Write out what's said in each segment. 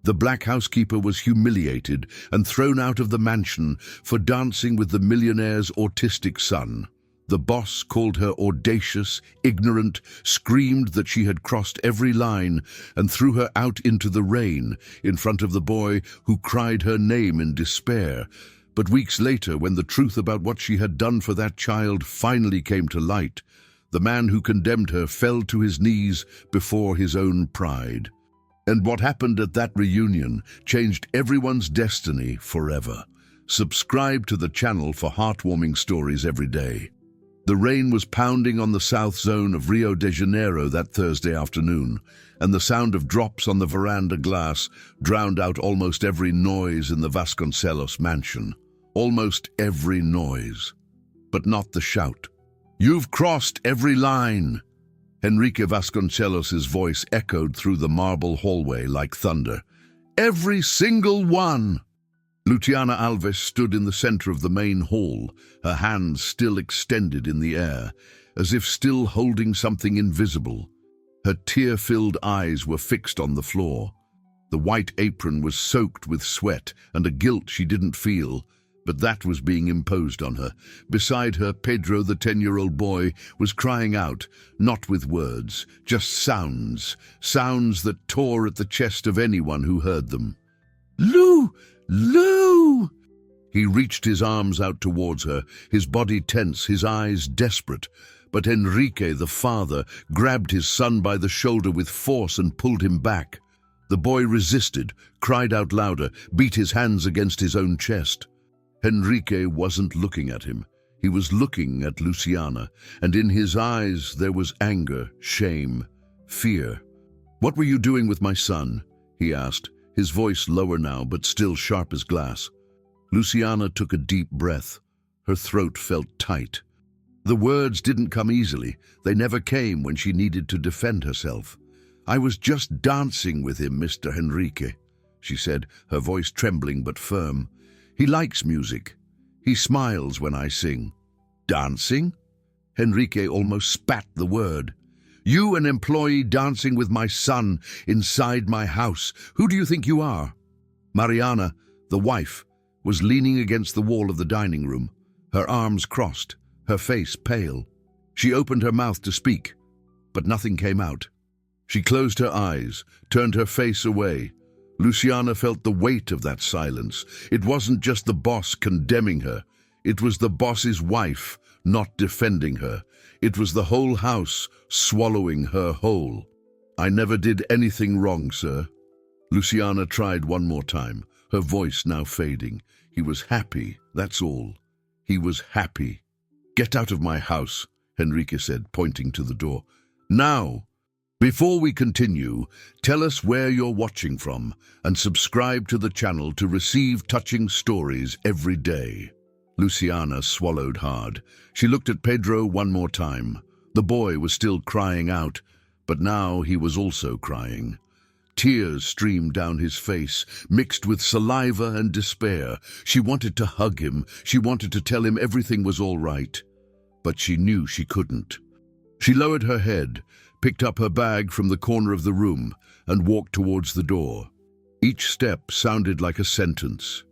The black housekeeper was humiliated and thrown out of the mansion for dancing with the millionaire's autistic son. The boss called her audacious, ignorant, screamed that she had crossed every line, and threw her out into the rain in front of the boy, who cried her name in despair. But weeks later, when the truth about what she had done for that child finally came to light, the man who condemned her fell to his knees before his own pride. And what happened at that reunion changed everyone's destiny forever. Subscribe to the channel for heartwarming stories every day. The rain was pounding on the south zone of Rio de Janeiro that Thursday afternoon, and the sound of drops on the veranda glass drowned out almost every noise in the Vasconcelos mansion. Almost every noise. But not the shout. "You've crossed every line!" Enrique Vasconcelos's voice echoed through the marble hallway like thunder. "Every single one!" Luciana Alves stood in the center of the main hall, her hands still extended in the air, as if still holding something invisible. Her tear-filled eyes were fixed on the floor. The white apron was soaked with sweat and a guilt she didn't feel, but that was being imposed on her. Beside her, Pedro, the 10-year-old boy, was crying out, not with words, just sounds, sounds that tore at the chest of anyone who heard them. "Lou! Lou!" He reached his arms out towards her, his body tense, his eyes desperate. But Enrique, the father, grabbed his son by the shoulder with force and pulled him back. The boy resisted, cried out louder, beat his hands against his own chest. Enrique wasn't looking at him. He was looking at Luciana, and in his eyes there was anger, shame, fear. "What were you doing with my son?" he asked, his voice lower now but still sharp as glass. Luciana took a deep breath. Her throat felt tight. The words didn't come easily. They never came when she needed to defend herself. "I was just dancing with him, Mr. Enrique," she said, her voice trembling but firm. "He likes music. He smiles when I sing." "Dancing?" Enrique almost spat the word. "You, an employee, dancing with my son inside my house. Who do you think you are?" Mariana, the wife, was leaning against the wall of the dining room, her arms crossed, her face pale. She opened her mouth to speak, but nothing came out. She closed her eyes, turned her face away. Luciana felt the weight of that silence. It wasn't just the boss condemning her. It was the boss's wife not defending her. It was the whole house swallowing her whole. "I never did anything wrong, sir." Luciana tried one more time, her voice now fading. "He was happy, that's all. He was happy." "Get out of my house," Enrique said, pointing to the door. "Now!" Before we continue, tell us where you're watching from and subscribe to the channel to receive touching stories every day. Luciana swallowed hard. She looked at Pedro one more time. The boy was still crying out, but now he was also crying. Tears streamed down his face, mixed with saliva and despair. She wanted to hug him. She wanted to tell him everything was all right, but she knew she couldn't. She lowered her head, picked up her bag from the corner of the room, and walked towards the door. Each step sounded like a sentence.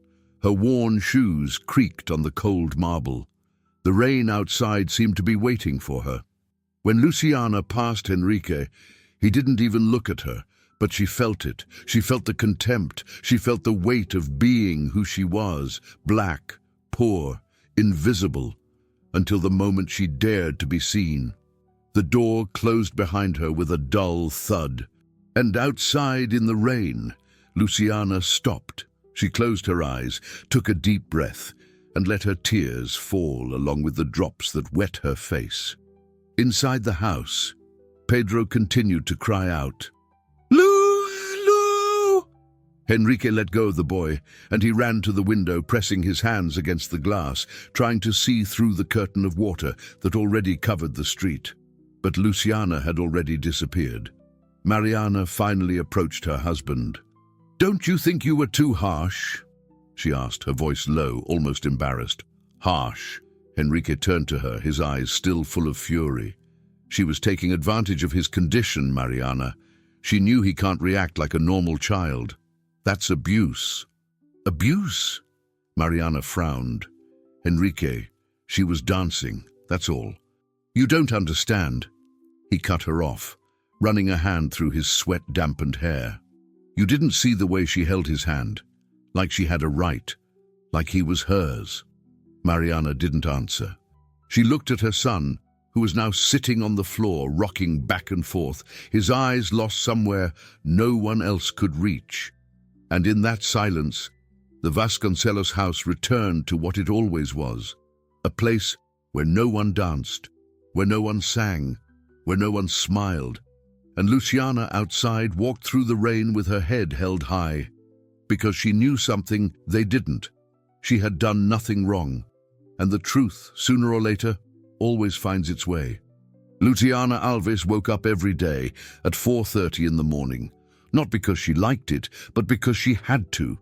Her worn shoes creaked on the cold marble. The rain outside seemed to be waiting for her. When Luciana passed Enrique, he didn't even look at her, but she felt it. She felt the contempt. She felt the weight of being who she was, black, poor, invisible, until the moment she dared to be seen. The door closed behind her with a dull thud, and outside in the rain, Luciana stopped. She closed her eyes, took a deep breath, and let her tears fall along with the drops that wet her face. Inside the house, Pedro continued to cry out, "Lou! Lou!" Enrique let go of the boy, and he ran to the window, pressing his hands against the glass, trying to see through the curtain of water that already covered the street. But Luciana had already disappeared. Mariana finally approached her husband. "Don't you think you were too harsh?" she asked, her voice low, almost embarrassed. "Harsh?" Enrique turned to her, his eyes still full of fury. "She was taking advantage of his condition, Mariana. She knew he can't react like a normal child." That's abuse. Abuse? Mariana frowned. Enrique, she was dancing, that's all. You don't understand. He cut her off, running a hand through his sweat-dampened hair. You didn't see the way she held his hand, like she had a right, like he was hers. Mariana didn't answer. She looked at her son, who was now sitting on the floor, rocking back and forth, his eyes lost somewhere no one else could reach. And in that silence, the Vasconcelos house returned to what it always was, a place where no one danced, where no one sang, where no one smiled. And Luciana outside walked through the rain with her head held high, because she knew something they didn't. She had done nothing wrong, and the truth, sooner or later, always finds its way. Luciana Alves woke up every day at 4:30 in the morning, not because she liked it, but because she had to.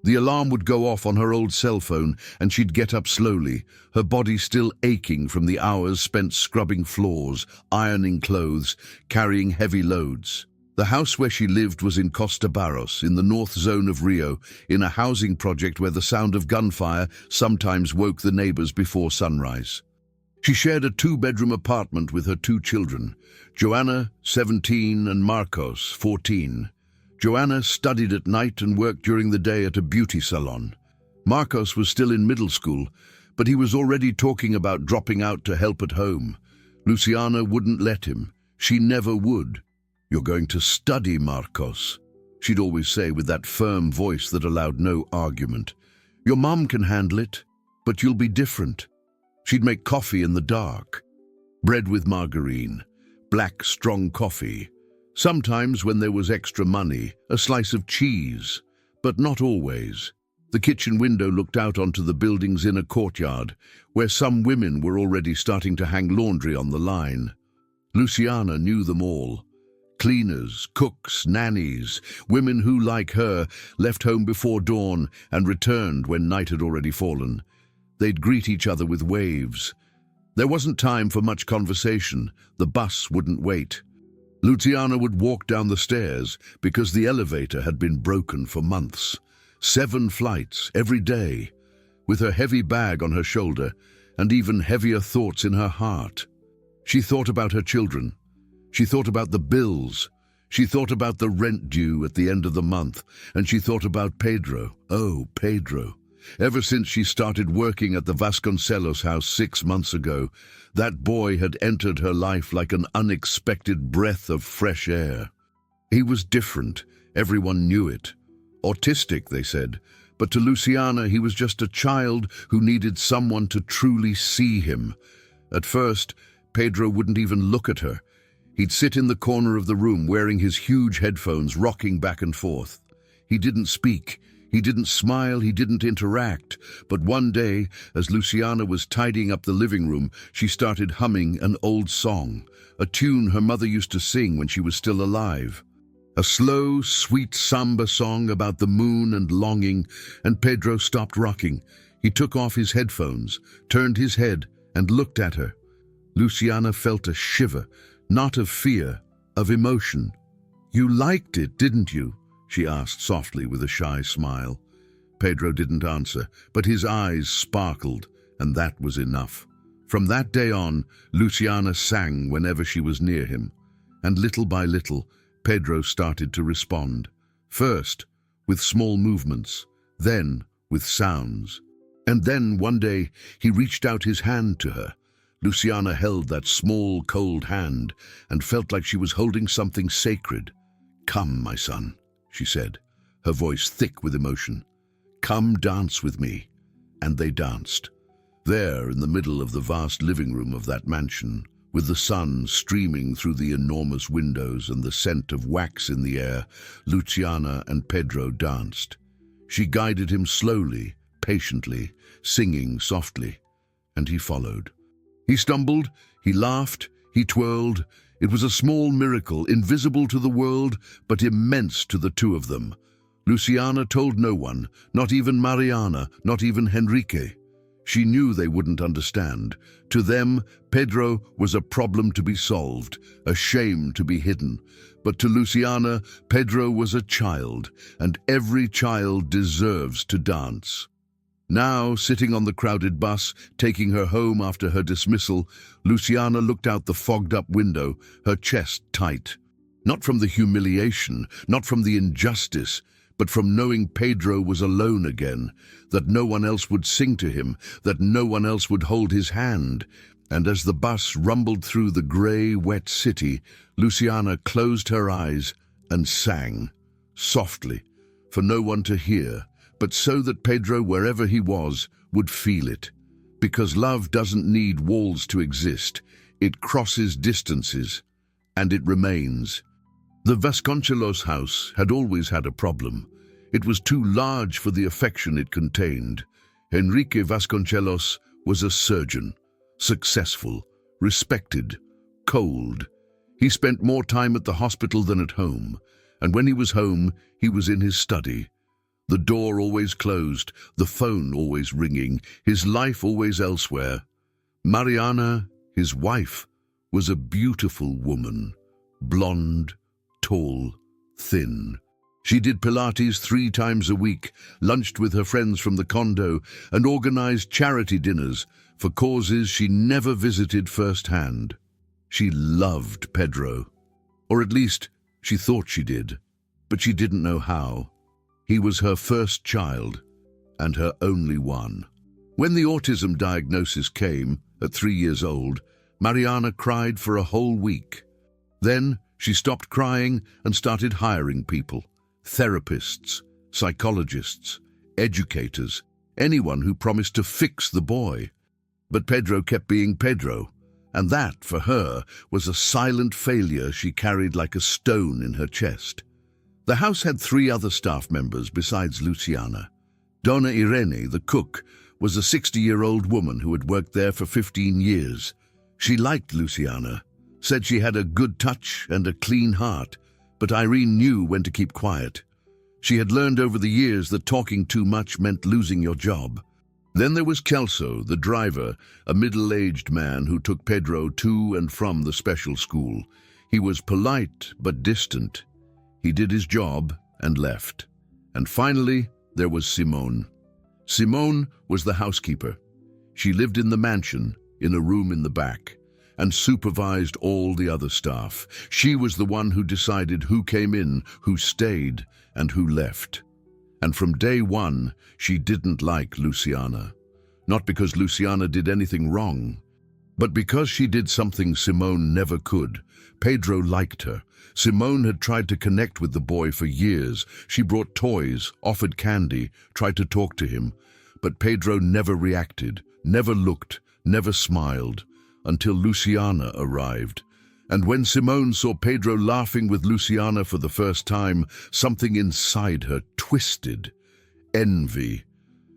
The alarm would go off on her old cell phone, and she'd get up slowly, her body still aching from the hours spent scrubbing floors, ironing clothes, carrying heavy loads. The house where she lived was in Costa Barros, in the north zone of Rio, in a housing project where the sound of gunfire sometimes woke the neighbors before sunrise. She shared a 2-bedroom apartment with her 2 children, Joanna, 17, and Marcos, 14. Joanna studied at night and worked during the day at a beauty salon. Marcos was still in middle school, but he was already talking about dropping out to help at home. Luciana wouldn't let him. She never would. "You're going to study, Marcos," she'd always say with that firm voice that allowed no argument. "Your mom can handle it, but you'll be different." She'd make coffee in the dark, bread with margarine, black, strong coffee. Sometimes, when there was extra money, a slice of cheese, but not always. The kitchen window looked out onto the building's inner courtyard, where some women were already starting to hang laundry on the line. Luciana knew them all. Cleaners, cooks, nannies, women who, like her, left home before dawn and returned when night had already fallen. They'd greet each other with waves. There wasn't time for much conversation. The bus wouldn't wait. Luciana would walk down the stairs because the elevator had been broken for months. 7 flights every day, with her heavy bag on her shoulder and even heavier thoughts in her heart. She thought about her children. She thought about the bills. She thought about the rent due at the end of the month. And she thought about Pedro. Oh, Pedro. Ever since she started working at the Vasconcelos house 6 months ago, that boy had entered her life like an unexpected breath of fresh air. He was different. Everyone knew it. Autistic, they said. But to Luciana, he was just a child who needed someone to truly see him. At first, Pedro wouldn't even look at her. He'd sit in the corner of the room wearing his huge headphones, rocking back and forth. He didn't speak. He didn't smile, he didn't interact, but one day, as Luciana was tidying up the living room, she started humming an old song, a tune her mother used to sing when she was still alive. A slow, sweet samba song about the moon and longing, and Pedro stopped rocking. He took off his headphones, turned his head, and looked at her. Luciana felt a shiver, not of fear, of emotion. "You liked it, didn't you?" she asked softly with a shy smile. Pedro didn't answer, but his eyes sparkled, and that was enough. From that day on, Luciana sang whenever she was near him, and little by little, Pedro started to respond. First, with small movements, then with sounds. And then, one day, he reached out his hand to her. Luciana held that small, cold hand and felt like she was holding something sacred. "Come, my son," she said, her voice thick with emotion. "Come dance with me." And they danced. There, in the middle of the vast living room of that mansion, with the sun streaming through the enormous windows and the scent of wax in the air, Luciana and Pedro danced. She guided him slowly, patiently, singing softly, and he followed. He stumbled, he laughed, he twirled. It was a small miracle, invisible to the world, but immense to the two of them. Luciana told no one, not even Mariana, not even Enrique. She knew they wouldn't understand. To them, Pedro was a problem to be solved, a shame to be hidden. But to Luciana, Pedro was a child, and every child deserves to dance. Now, sitting on the crowded bus, taking her home after her dismissal, Luciana looked out the fogged-up window, her chest tight. Not from the humiliation, not from the injustice, but from knowing Pedro was alone again, that no one else would sing to him, that no one else would hold his hand. And as the bus rumbled through the grey, wet city, Luciana closed her eyes and sang, softly, for no one to hear, but so that Pedro, wherever he was, would feel it. Because love doesn't need walls to exist. It crosses distances, and it remains. The Vasconcelos house had always had a problem. It was too large for the affection it contained. Enrique Vasconcelos was a surgeon, successful, respected, cold. He spent more time at the hospital than at home, and when he was home, he was in his study. The door always closed, the phone always ringing, his life always elsewhere. Mariana, his wife, was a beautiful woman, blonde, tall, thin. She did Pilates 3 times a week, lunched with her friends from the condo, and organized charity dinners for causes she never visited firsthand. She loved Pedro, or at least she thought she did, but she didn't know how. He was her first child, and her only one. When the autism diagnosis came, at 3 years old, Mariana cried for a whole week. Then she stopped crying and started hiring people, therapists, psychologists, educators, anyone who promised to fix the boy. But Pedro kept being Pedro, and that, for her, was a silent failure she carried like a stone in her chest. The house had 3 other staff members besides Luciana. Donna Irene, the cook, was a 60-year-old woman who had worked there for 15 years. She liked Luciana, said she had a good touch and a clean heart, but Irene knew when to keep quiet. She had learned over the years that talking too much meant losing your job. Then there was Kelso, the driver, a middle-aged man who took Pedro to and from the special school. He was polite but distant. He did his job and left. And finally, there was Simone. Simone was the housekeeper. She lived in the mansion, in a room in the back, and supervised all the other staff. She was the one who decided who came in, who stayed, and who left. And from day one, she didn't like Luciana. Not because Luciana did anything wrong, but because she did something Simone never could. Pedro liked her. Simone had tried to connect with the boy for years. She brought toys, offered candy, tried to talk to him. But Pedro never reacted, never looked, never smiled, until Luciana arrived. And when Simone saw Pedro laughing with Luciana for the first time, something inside her twisted. Envy.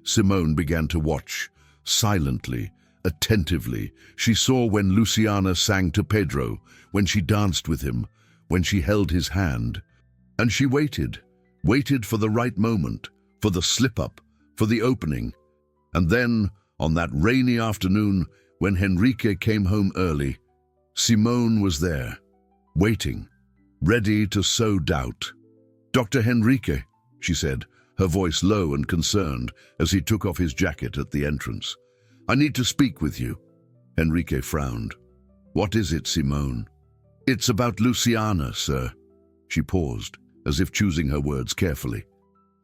Simone began to watch, silently, attentively. She saw when Luciana sang to Pedro, when she danced with him, when she held his hand. And she waited for the right moment, for the slip-up, for the opening. And then, on that rainy afternoon, when Enrique came home early, Simone was there, waiting, ready to sow doubt. "Dr. Enrique," she said, her voice low and concerned, as he took off his jacket at the entrance. "I need to speak with you." Enrique frowned. "What is it, Simone?" "It's about Luciana, sir." She paused, as if choosing her words carefully.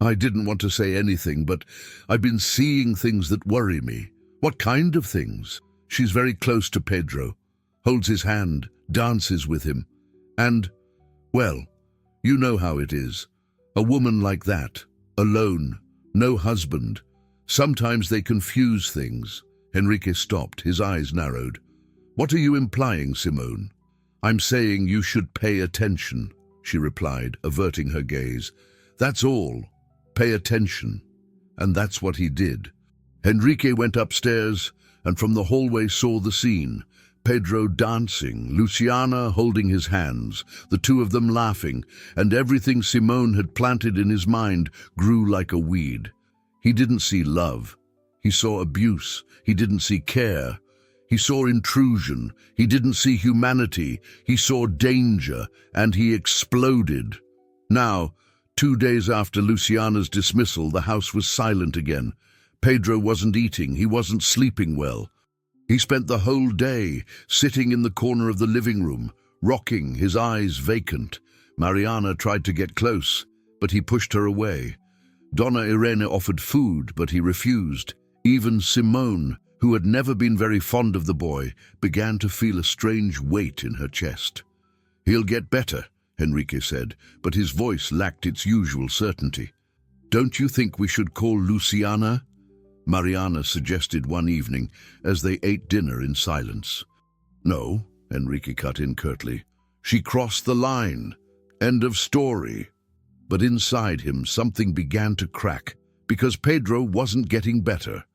"I didn't want to say anything, but I've been seeing things that worry me." "What kind of things?" "She's very close to Pedro, holds his hand, dances with him. And, well, you know how it is. A woman like that, alone, no husband. Sometimes they confuse things." Enrique stopped, his eyes narrowed. "What are you implying, Simone?" "I'm saying you should pay attention," she replied, averting her gaze. "That's all. Pay attention." And that's what he did. Enrique went upstairs and from the hallway saw the scene. Pedro dancing, Luciana holding his hands, the two of them laughing, and everything Simone had planted in his mind grew like a weed. He didn't see love. He saw abuse. He didn't see care. He saw intrusion, he didn't see humanity, he saw danger, and he exploded. Now, 2 days after Luciana's dismissal, the house was silent again. Pedro wasn't eating, he wasn't sleeping well. He spent the whole day sitting in the corner of the living room, rocking, his eyes vacant. Mariana tried to get close, but he pushed her away. Donna Irene offered food, but he refused. Even Simone, who had never been very fond of the boy, began to feel a strange weight in her chest. "He'll get better," Enrique said, but his voice lacked its usual certainty. "Don't you think we should call Luciana?" Mariana suggested one evening as they ate dinner in silence. "No," Enrique cut in curtly. "She crossed the line. End of story." But inside him something began to crack, because Pedro wasn't getting better,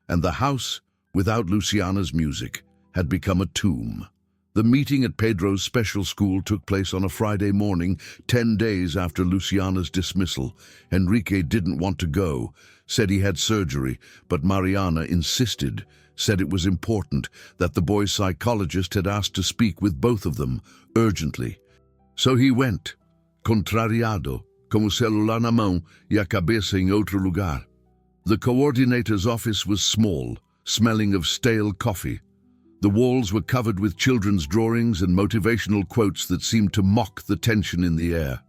and the house, without Luciana's music, had become a tomb. The meeting at Pedro's special school took place on a Friday morning, 10 days after Luciana's dismissal. Enrique didn't want to go, said he had surgery, but Mariana insisted, said it was important, that the boy's psychologist had asked to speak with both of them, urgently. So he went, contrariado, como celular na mão e a cabeça em outro lugar. The coordinator's office was small, smelling of stale coffee. The walls were covered with children's drawings and motivational quotes that seemed to mock the tension in the air.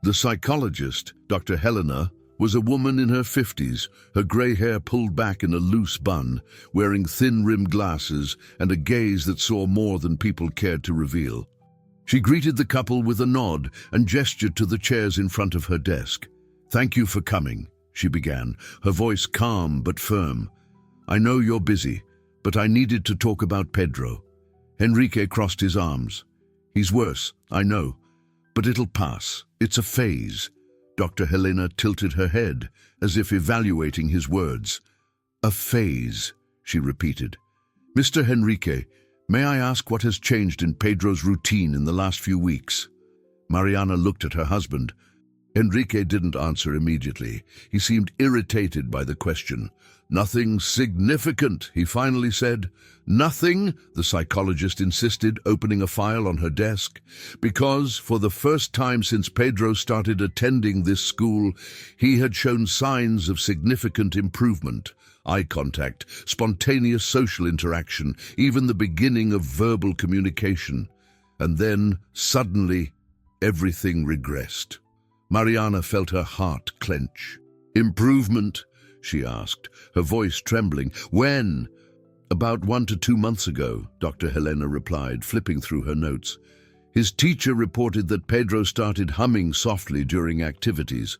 The psychologist, Dr. Helena, was a woman in her 50s, her grey hair pulled back in a loose bun, wearing thin-rimmed glasses and a gaze that saw more than people cared to reveal. She greeted the couple with a nod and gestured to the chairs in front of her desk. "Thank you for coming," she began, her voice calm but firm. "I know you're busy, but I needed to talk about Pedro." Enrique crossed his arms. "He's worse, I know, but it'll pass. It's a phase." Dr. Helena tilted her head, as if evaluating his words. "A phase," she repeated. "Mr. Enrique, may I ask what has changed in Pedro's routine in the last few weeks?" Mariana looked at her husband. Enrique didn't answer immediately. He seemed irritated by the question. "Nothing significant," he finally said. "Nothing," the psychologist insisted, opening a file on her desk, because for the first time since Pedro started attending this school, he had shown signs of significant improvement. Eye contact, spontaneous social interaction, even the beginning of verbal communication. And then, suddenly, everything regressed. Mariana felt her heart clench. "Improvement?" she asked, her voice trembling. "When?" "About 1 to 2 months ago," Dr. Helena replied, flipping through her notes. "His teacher reported that Pedro started humming softly during activities,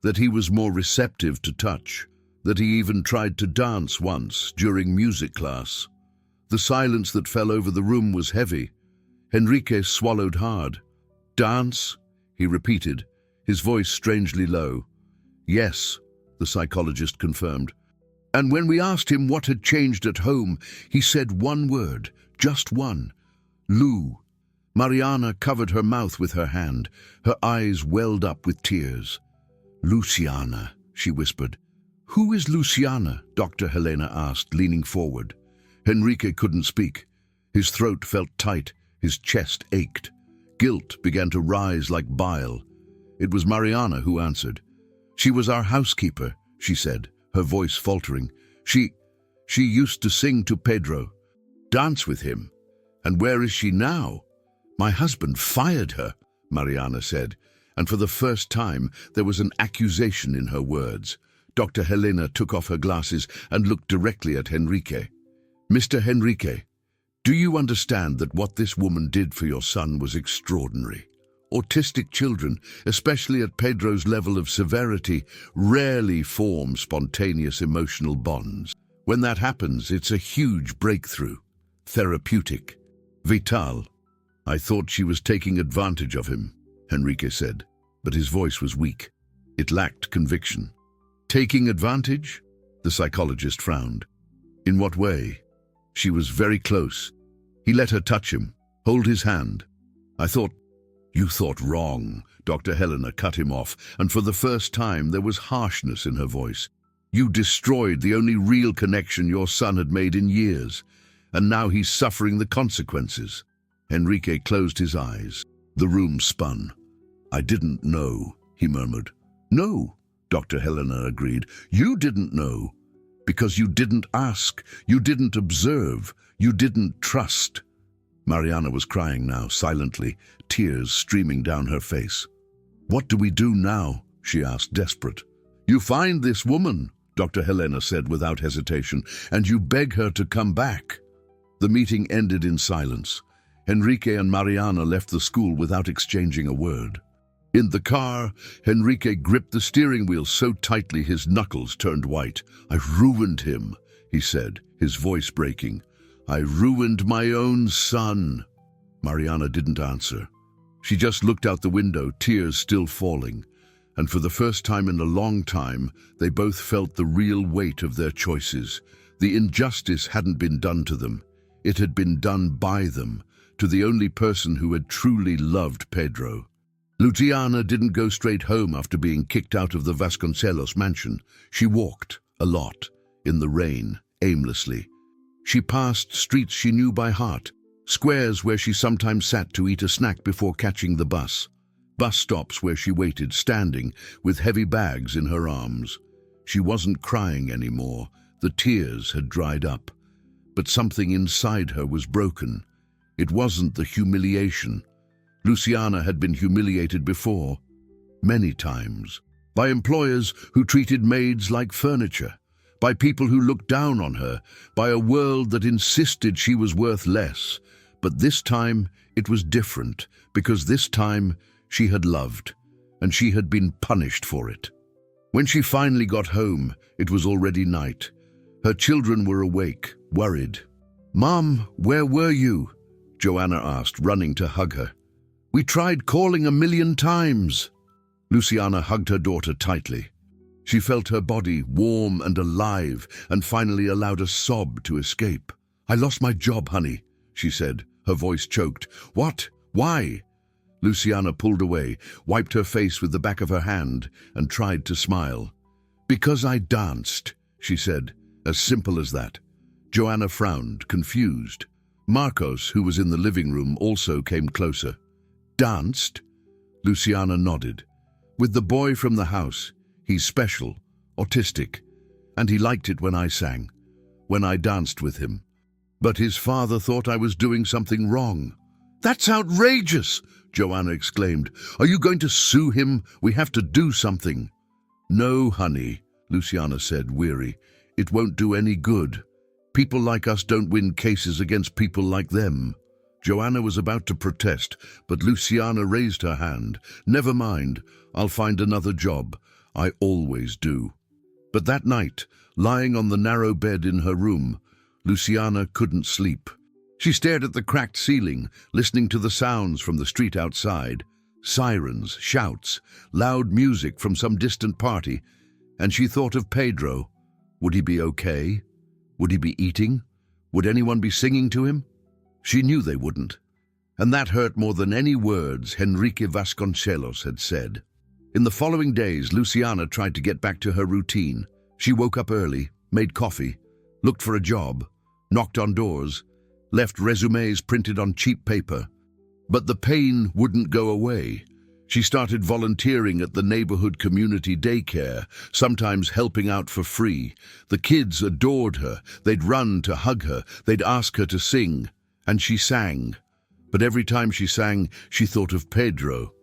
that he was more receptive to touch, that he even tried to dance once during music class." The silence that fell over the room was heavy. Enrique swallowed hard. "Dance?" he repeated, his voice strangely low. "Yes," the psychologist confirmed. "And when we asked him what had changed at home, he said one word, just one: Lou." Mariana covered her mouth with her hand, her eyes welled up with tears. "Luciana," she whispered. "Who is Luciana?" Dr. Helena asked, leaning forward. Enrique couldn't speak. His throat felt tight, his chest ached. Guilt began to rise like bile. It was Mariana who answered. "She was our housekeeper," she said, her voice faltering. She used to sing to Pedro, dance with him. And where is she now?" "My husband fired her," Mariana said, and for the first time there was an accusation in her words. Dr. Helena took off her glasses and looked directly at Enrique. "Mr. Enrique, do you understand that what this woman did for your son was extraordinary? Autistic children, especially at Pedro's level of severity, rarely form spontaneous emotional bonds. When that happens, it's a huge breakthrough. Therapeutic. Vital." "I thought she was taking advantage of him," Enrique said, but his voice was weak. It lacked conviction. "Taking advantage?" The psychologist frowned. "In what way?" "She was very close. He let her touch him, hold his hand. I thought—" "You thought wrong," Dr. Helena cut him off, and for the first time there was harshness in her voice. "You destroyed the only real connection your son had made in years. and now he's suffering the consequences. Enrique closed his eyes. The room spun. "I didn't know," he murmured. "No," Dr. Helena agreed. "You didn't know. Because you didn't ask, you didn't observe, you didn't trust." Mariana was crying now, silently, tears streaming down her face. "What do we do now?" she asked, desperate. "You find this woman," Dr. Helena said without hesitation, "and you beg her to come back." The meeting ended in silence. Enrique and Mariana left the school without exchanging a word. In the car, Enrique gripped the steering wheel so tightly his knuckles turned white. "I ruined him," he said, his voice breaking. "I ruined my own son." Mariana didn't answer. She just looked out the window, tears still falling. And for the first time in a long time, they both felt the real weight of their choices. The injustice hadn't been done to them. It had been done by them, to the only person who had truly loved Pedro. Luciana didn't go straight home after being kicked out of the Vasconcelos mansion. She walked, a lot, in the rain, aimlessly. She passed streets she knew by heart, squares where she sometimes sat to eat a snack before catching the bus stops where she waited, standing, with heavy bags in her arms. She wasn't crying anymore. The tears had dried up. But something inside her was broken. It wasn't the humiliation. Luciana had been humiliated before, many times, by employers who treated maids like furniture, by people who looked down on her, by a world that insisted she was worth less. But this time it was different, because this time she had loved, and she had been punished for it. When she finally got home, it was already night. Her children were awake, worried. "Mom, where were you?" Joanna asked, running to hug her. "We tried calling 1,000,000 times." Luciana hugged her daughter tightly. She felt her body warm and alive, and finally allowed a sob to escape. "I lost my job, honey," she said, her voice choked. "What? Why?" Luciana pulled away, wiped her face with the back of her hand, and tried to smile. "Because I danced," she said, as simple as that. Joanna frowned, confused. Marcos, who was in the living room, also came closer. "Danced?" Luciana nodded. "With the boy from the house. He's special, autistic, and he liked it when I sang, when I danced with him. But his father thought I was doing something wrong." "That's outrageous!" Joanna exclaimed. "Are you going to sue him? We have to do something." "No, honey," Luciana said, weary. "It won't do any good. People like us don't win cases against people like them." Joanna was about to protest, but Luciana raised her hand. "Never mind. I'll find another job. I always do." But that night, lying on the narrow bed in her room, Luciana couldn't sleep. She stared at the cracked ceiling, listening to the sounds from the street outside. Sirens, shouts, loud music from some distant party. And she thought of Pedro. Would he be okay? Would he be eating? Would anyone be singing to him? She knew they wouldn't. And that hurt more than any words Enrique Vasconcelos had said. In the following days, Luciana tried to get back to her routine. She woke up early, made coffee, looked for a job, knocked on doors, left resumes printed on cheap paper. But the pain wouldn't go away. She started volunteering at the neighborhood community daycare, sometimes helping out for free. The kids adored her. They'd run to hug her. They'd ask her to sing. And she sang. But every time she sang, she thought of Pedro.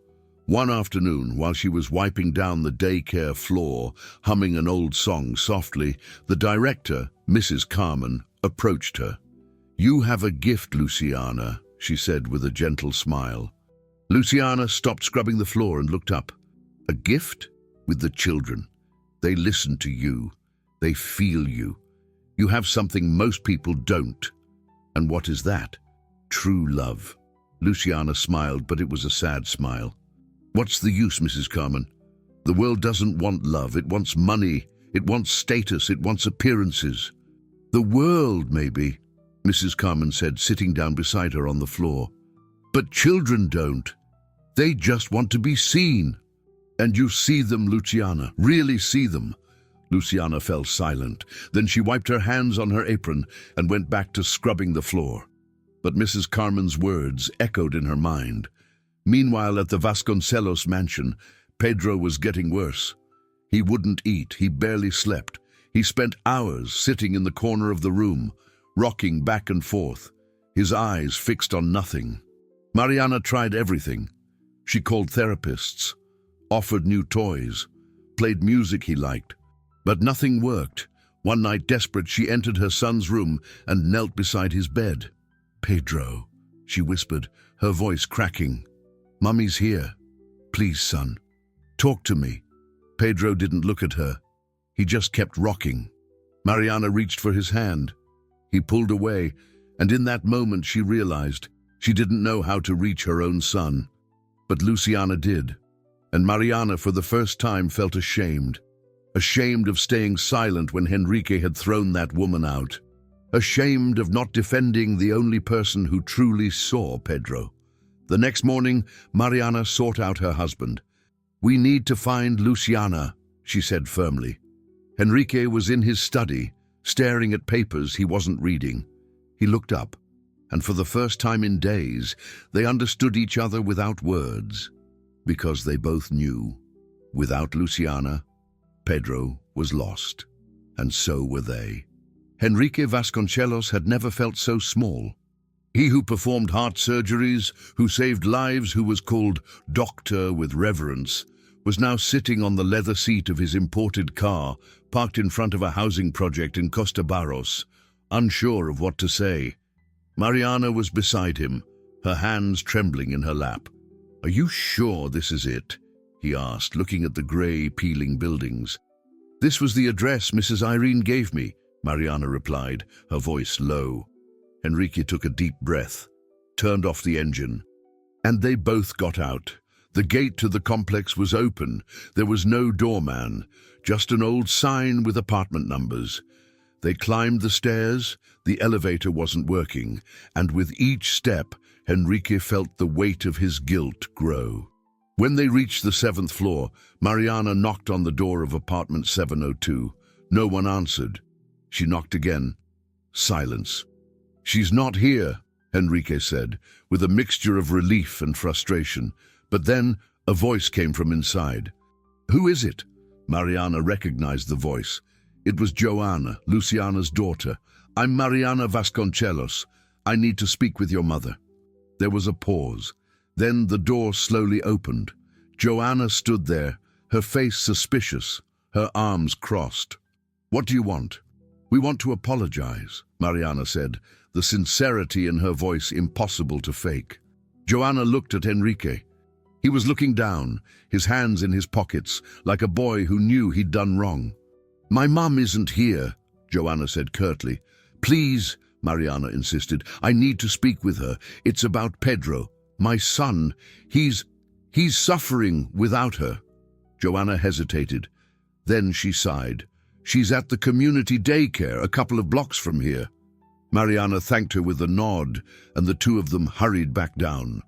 One afternoon, while she was wiping down the daycare floor, humming an old song softly, the director, Mrs. Carmen, approached her. "You have a gift, Luciana," she said with a gentle smile. Luciana stopped scrubbing the floor and looked up. "A gift?" "With the children. They listen to you. They feel you. You have something most people don't." "And what is that?" "True love." Luciana smiled, but it was a sad smile. "What's the use, Mrs. Carmen? The world doesn't want love. It wants money. It wants status. It wants appearances." "The world, maybe," Mrs. Carmen said, sitting down beside her on the floor. "But children don't. They just want to be seen. And you see them, Luciana, really see them. Luciana fell silent. Then she wiped her hands on her apron and went back to scrubbing the floor. But Mrs. Carmen's words echoed in her mind. Meanwhile, at the Vasconcelos mansion, Pedro was getting worse. He wouldn't eat, he barely slept. He spent hours sitting in the corner of the room, rocking back and forth, his eyes fixed on nothing. Mariana tried everything. She called therapists, offered new toys, played music he liked. But nothing worked. One night, desperate, she entered her son's room and knelt beside his bed. "Pedro," she whispered, her voice cracking. "Mummy's here. Please, son, talk to me." Pedro didn't look at her. He just kept rocking. Mariana reached for his hand. He pulled away, and in that moment she realized she didn't know how to reach her own son. But Luciana did, and Mariana for the first time felt ashamed. Ashamed of staying silent when Henrique had thrown that woman out. Ashamed of not defending the only person who truly saw Pedro. The next morning, Mariana sought out her husband. "We need to find Luciana," she said firmly. Henrique was in his study, staring at papers he wasn't reading. He looked up, and for the first time in days, they understood each other without words, because they both knew, without Luciana, Pedro was lost, and so were they. Henrique Vasconcelos had never felt so small. He who performed heart surgeries, who saved lives, who was called doctor with reverence, was now sitting on the leather seat of his imported car, parked in front of a housing project in Costa Barros, unsure of what to say. Mariana was beside him, her hands trembling in her lap. "Are you sure this is it?" he asked, looking at the grey, peeling buildings. "This was the address Mrs. Irene gave me," Mariana replied, her voice low. Henrique took a deep breath, turned off the engine, and they both got out. The gate to the complex was open. There was no doorman, just an old sign with apartment numbers. They climbed the stairs. The elevator wasn't working, and with each step, Henrique felt the weight of his guilt grow. When they reached the 7th floor, Mariana knocked on the door of apartment 702. No one answered. She knocked again. Silence. "She's not here," Henrique said, with a mixture of relief and frustration. But then a voice came from inside. "Who is it?" Mariana recognized the voice. It was Joanna, Luciana's daughter. "I'm Mariana Vasconcelos. I need to speak with your mother." There was a pause. Then the door slowly opened. Joanna stood there, her face suspicious, her arms crossed. "What do you want?" "We want to apologize," Mariana said, the sincerity in her voice impossible to fake. Joanna looked at Henrique. He was looking down, his hands in his pockets, like a boy who knew he'd done wrong. "My mum isn't here," Joanna said curtly. "Please," Mariana insisted, "I need to speak with her. It's about Pedro. My son, he's suffering without her." Joanna hesitated. Then she sighed. "She's at the community daycare a couple of blocks from here." Mariana thanked her with a nod, and the two of them hurried back down.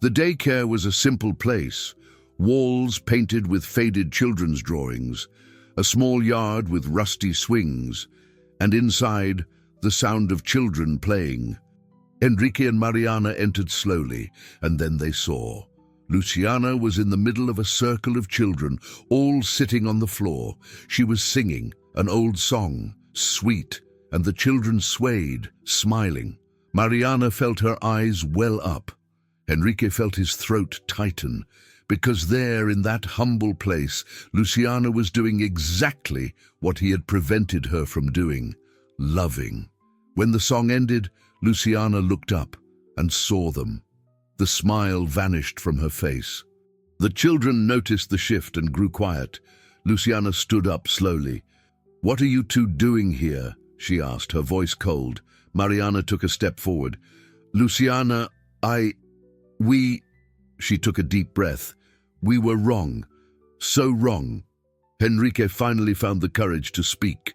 The daycare was a simple place, walls painted with faded children's drawings, a small yard with rusty swings, and inside, the sound of children playing. Henrique and Mariana entered slowly, and then they saw. Luciana was in the middle of a circle of children, all sitting on the floor. She was singing an old song, sweet, and the children swayed, smiling. Mariana felt her eyes well up. Henrique felt his throat tighten, because there, in that humble place, Luciana was doing exactly what he had prevented her from doing, loving. When the song ended, Luciana looked up and saw them. The smile vanished from her face. The children noticed the shift and grew quiet. Luciana stood up slowly. "What are you two doing here?" she asked, her voice cold. Mariana took a step forward. "Luciana, we..." She took a deep breath. "We were wrong. So wrong." Henrique finally found the courage to speak.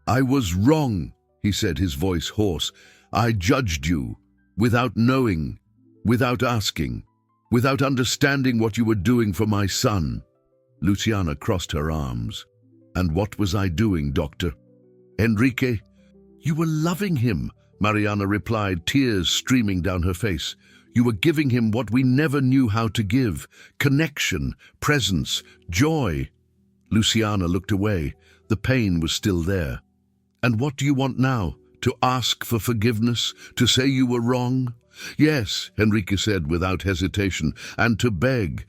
"I was wrong," he said, his voice hoarse. "I judged you, without knowing, without asking, without understanding what you were doing for my son." Luciana crossed her arms. And what was I doing, Doctor? Enrique, you were loving him, Mariana replied, tears streaming down her face. You were giving him what we never knew how to give: connection, presence, joy. Luciana looked away. The pain was still there. And what do you want now? To ask for forgiveness? To say you were wrong? Yes, Enrique said without hesitation, and to beg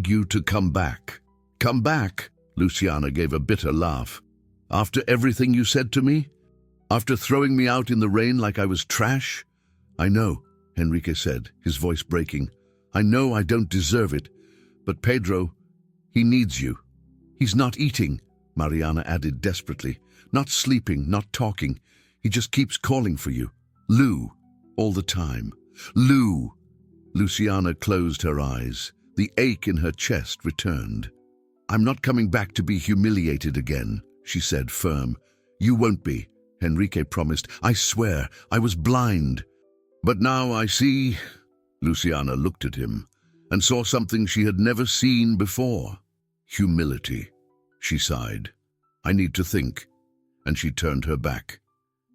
you to come back. Come back? Luciana gave a bitter laugh. After everything you said to me? After throwing me out in the rain like I was trash? I know, Enrique said, his voice breaking. I know I don't deserve it. But Pedro, he needs you. He's not eating, Mariana added desperately. Not sleeping, not talking. He just keeps calling for you. Lou, all the time. Lou. Luciana closed her eyes. The ache in her chest returned. I'm not coming back to be humiliated again, she said, firm. You won't be, Enrique promised. I swear, I was blind. But now I see. Luciana looked at him and saw something she had never seen before. Humility. She sighed. I need to think. And she turned her back.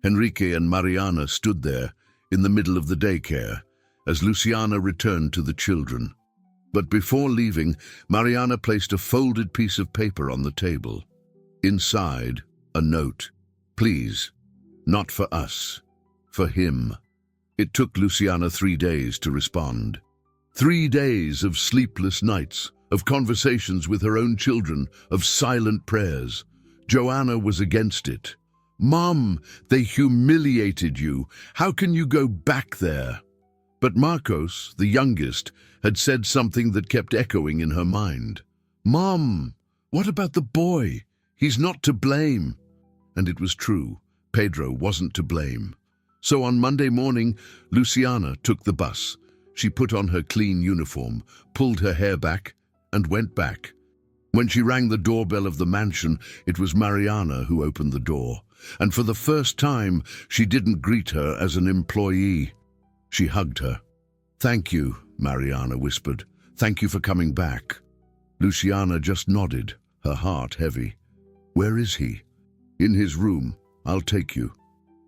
Enrique and Mariana stood there in the middle of the daycare as Luciana returned to the children. But before leaving, Mariana placed a folded piece of paper on the table. Inside, a note. Please, not for us, for him. It took Luciana 3 days to respond. 3 days of sleepless nights, of conversations with her own children, of silent prayers. Joanna was against it. Mom, they humiliated you. How can you go back there? But Marcos, the youngest, had said something that kept echoing in her mind. Mom, what about the boy? He's not to blame. And it was true. Pedro wasn't to blame. So on Monday morning, Luciana took the bus. She put on her clean uniform, pulled her hair back, and went back. When she rang the doorbell of the mansion, it was Mariana who opened the door. And for the first time, she didn't greet her as an employee. She hugged her. Thank you, Mariana whispered. Thank you for coming back. Luciana just nodded, her heart heavy. Where is he? In his room. I'll take you.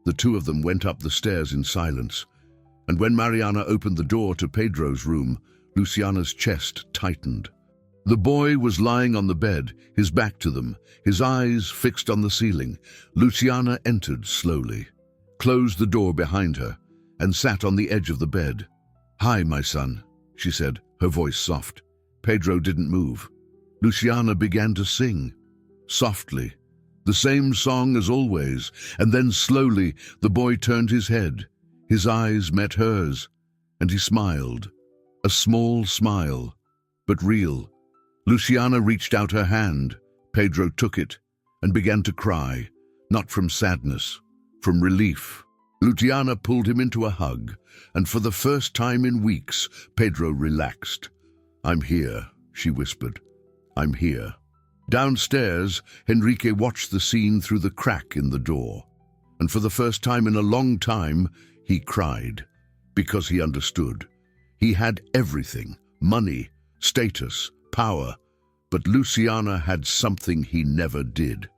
The two of them went up the stairs in silence. And when Mariana opened the door to Pedro's room, Luciana's chest tightened. The boy was lying on the bed, his back to them, his eyes fixed on the ceiling. Luciana entered slowly, closed the door behind her, and sat on the edge of the bed. Hi, my son, she said, her voice soft. Pedro didn't move. Luciana began to sing, softly, the same song as always, and then slowly the boy turned his head. His eyes met hers, and he smiled, a small smile, but real. Luciana reached out her hand. Pedro took it and began to cry, not from sadness, from relief. Luciana pulled him into a hug, and for the first time in weeks, Pedro relaxed. I'm here, she whispered. I'm here. Downstairs, Enrique watched the scene through the crack in the door, and for the first time in a long time, he cried, because he understood. He had everything, money, status, power, but Luciana had something he never did,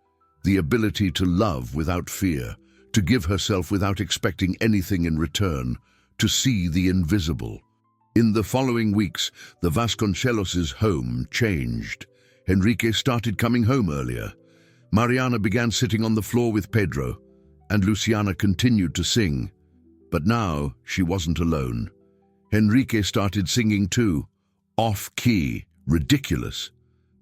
the ability to love without fear, to give herself without expecting anything in return, to see the invisible. In the following weeks, the Vasconcelos' home changed. Enrique started coming home earlier. Mariana began sitting on the floor with Pedro, and Luciana continued to sing. But now she wasn't alone. Enrique started singing too, off-key, ridiculous.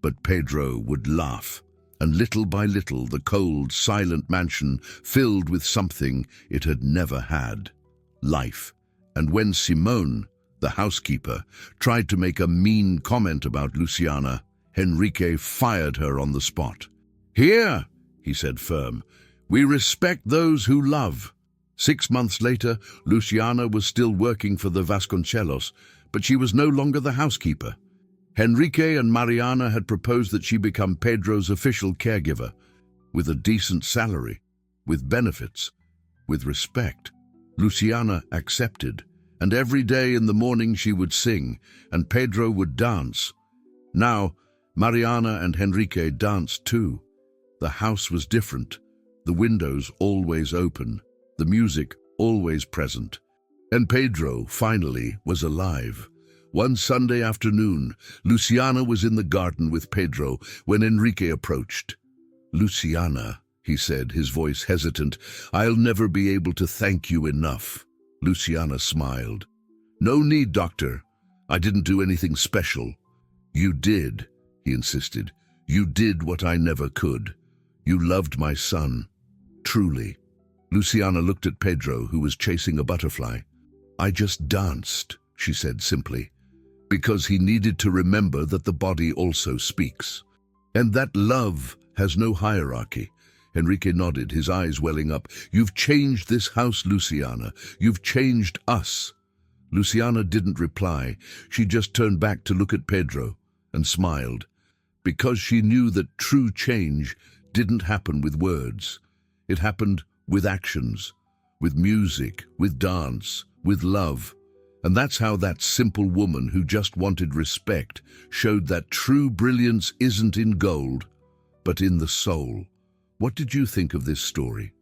But Pedro would laugh, and little by little the cold, silent mansion filled with something it had never had, life. And when Simone, the housekeeper, tried to make a mean comment about Luciana, Enrique fired her on the spot. Here, he said firm, we respect those who love. 6 months later, Luciana was still working for the Vasconcelos, but she was no longer the housekeeper. Enrique and Mariana had proposed that she become Pedro's official caregiver, with a decent salary, with benefits, with respect. Luciana accepted, and every day in the morning she would sing, and Pedro would dance. Now, Mariana and Enrique danced too. The house was different, the windows always open, the music always present. And Pedro, finally, was alive. One Sunday afternoon, Luciana was in the garden with Pedro when Enrique approached. "Luciana," he said, his voice hesitant, "I'll never be able to thank you enough." Luciana smiled. "No need, doctor. I didn't do anything special." "You did," he insisted. "You did what I never could. You loved my son. Truly." Luciana looked at Pedro, who was chasing a butterfly. "I just danced," she said simply, "because he needed to remember that the body also speaks. And that love has no hierarchy." Enrique nodded, his eyes welling up. "You've changed this house, Luciana. You've changed us." Luciana didn't reply. She just turned back to look at Pedro and smiled, because she knew that true change didn't happen with words. It happened with actions, with music, with dance, with love. And that's how that simple woman who just wanted respect showed that true brilliance isn't in gold, but in the soul. What did you think of this story?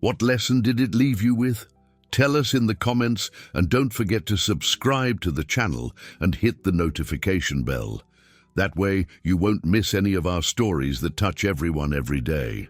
What lesson did it leave you with? Tell us in the comments, and don't forget to subscribe to the channel and hit the notification bell. That way you won't miss any of our stories that touch everyone every day.